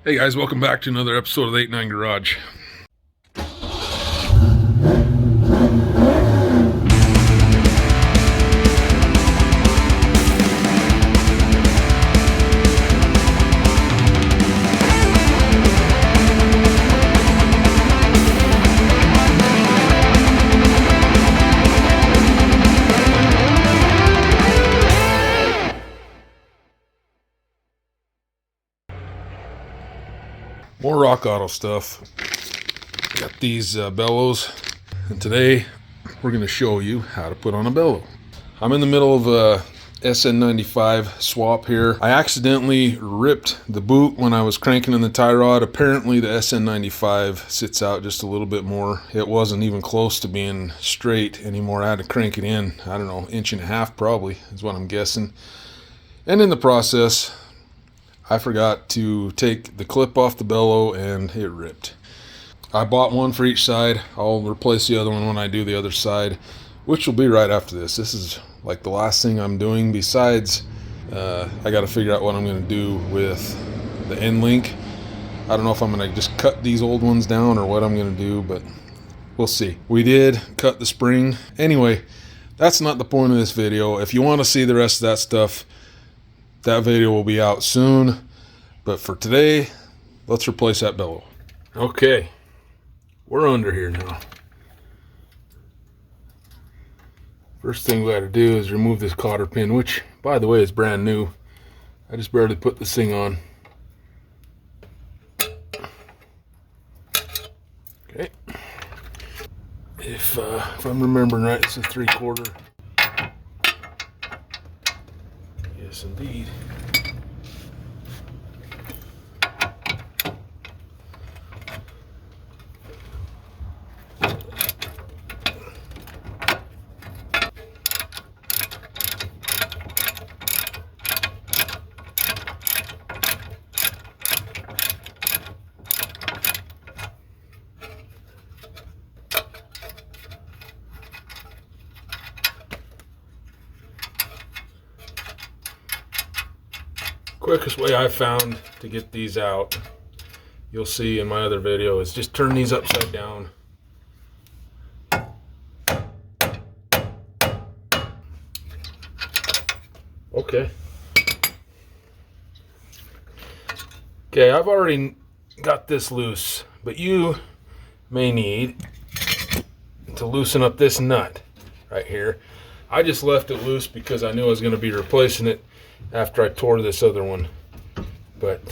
Hey guys, welcome back to another episode of the 8-9 Garage. More Rock Auto stuff. Got these bellows, and today we're going to show you how to put on a bellow. I'm in the middle of a SN95 swap here. I accidentally ripped the boot when I was cranking in the tie rod. Apparently the SN95 sits out just a little bit more. It wasn't even close to being straight anymore. I had to crank it in, I don't know, inch and a half probably is what I'm guessing. And in the process, I forgot to take the clip off the bellow and it ripped. I bought one for each side. I'll replace the other one when I do the other side, which will be right after this. This is like the last thing I'm doing. Besides, I got to figure out what I'm going to do with the end link. I don't know if I'm going to just cut these old ones down or what I'm going to do, but we'll see. We did cut the spring. Anyway, that's not the point of this video. If you want to see the rest of that stuff, that video will be out soon, but for today, let's replace that bellow. Okay, we're under here now. First thing we got to do is remove this cotter pin, which, by the way, is brand new. I just barely put this thing on. Okay. If I'm remembering right, it's a 3/4. Yes, indeed. Quickest way I found to get these out, you'll see in my other video, is just turn these upside down. Okay. Okay, I've already got this loose, but you may need to loosen up this nut right here. I just left it loose because I knew I was going to be replacing it after I tore this other one, but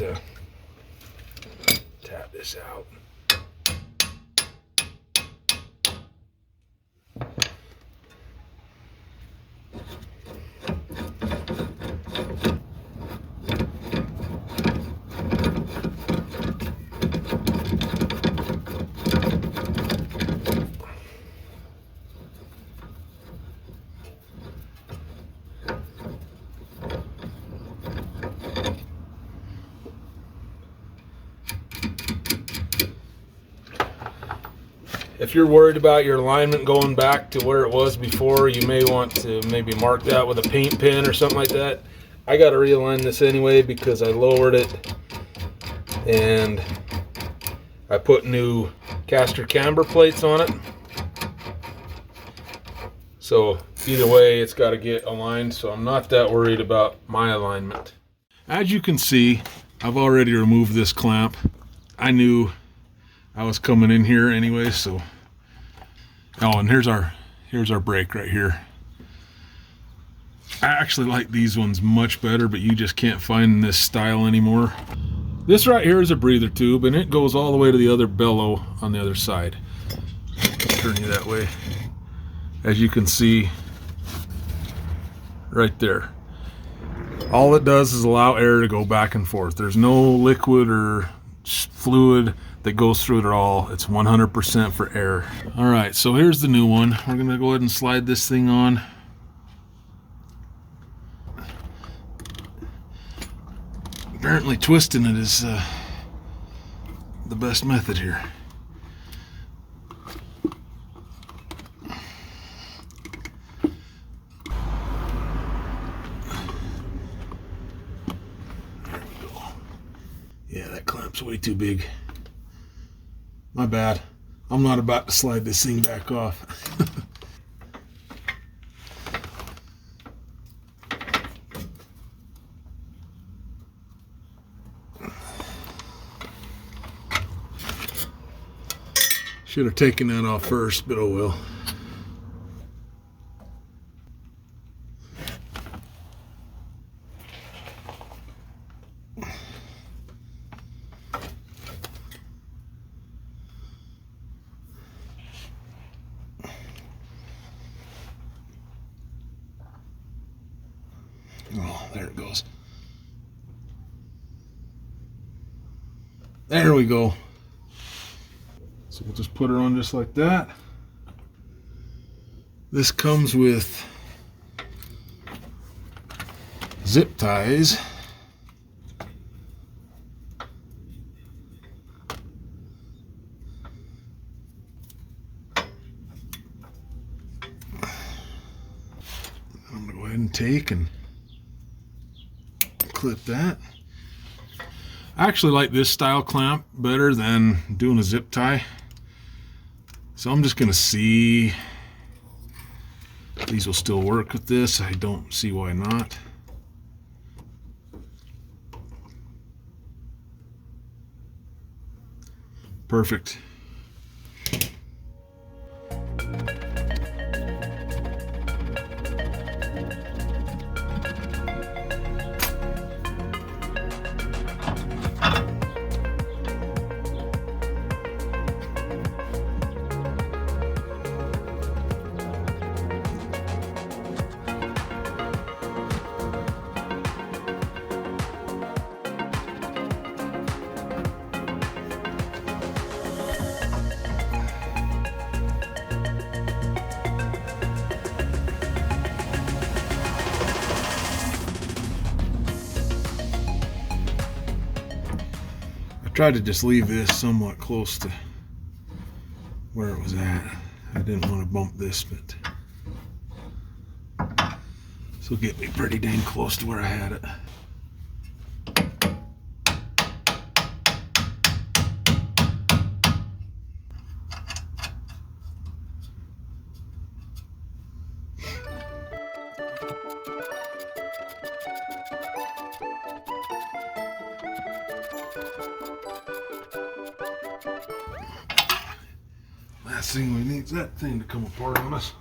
tap this out. If you're worried about your alignment going back to where it was before, you may want to maybe mark that with a paint pen or something like that. I got to realign this anyway because I lowered it and I put new caster camber plates on it. So either way, it's got to get aligned, so I'm not that worried about my alignment. As you can see, I've already removed this clamp. I knew I was coming in here anyway, so and here's our brake right here. I actually like these ones much better, but you just can't find this style anymore. This right here is a breather tube, and it goes all the way to the other bellow on the other side. Turn you that way. As you can see right there, all it does is allow air to go back and forth. There's no liquid or fluid that goes through it at all. It's 100% for air. All right, so here's the new one. We're gonna go ahead and slide this thing on. Apparently twisting it is the best method here. It's way too big. My bad. I'm not about to slide this thing back off. Should have taken that off first, but oh well. Oh, there it goes. There we go. So we'll just put her on just like that. This comes with zip ties. I'm going to go ahead and take and clip that. I actually like this style clamp better than doing a zip tie. So I'm just going to see if these will still work with this. I don't see why not. Perfect. Tried to just leave this somewhat close to where it was at. I didn't want to bump this, but this will get me pretty dang close to where I had it. Last thing we need is that thing to come apart on us.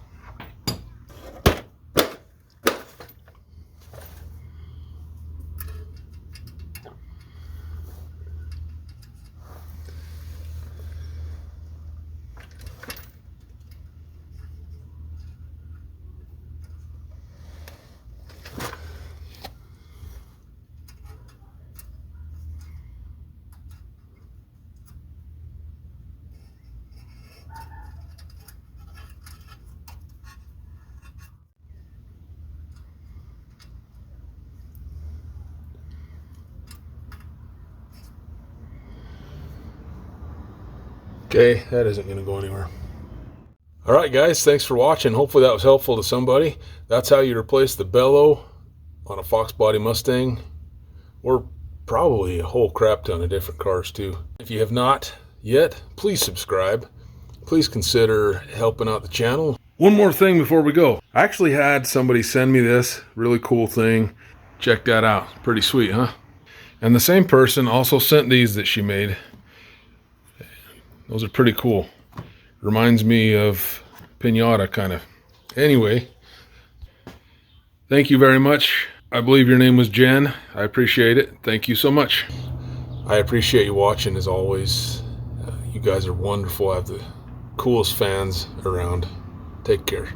Okay, that isn't going to go anywhere. Alright guys, thanks for watching. Hopefully that was helpful to somebody. That's how you replace the bellow on a Fox Body Mustang, or probably a whole crap ton of different cars too. If you have not yet, please subscribe. Please consider helping out the channel. One more thing before we go. I actually had somebody send me this really cool thing. Check that out. Pretty sweet, huh? And the same person also sent these that she made. Those are pretty cool. Reminds me of Pinata, kind of. Anyway, thank you very much. I believe your name was Jen. I appreciate it. Thank you so much. I appreciate you watching as always. You guys are wonderful. I have the coolest fans around. Take care.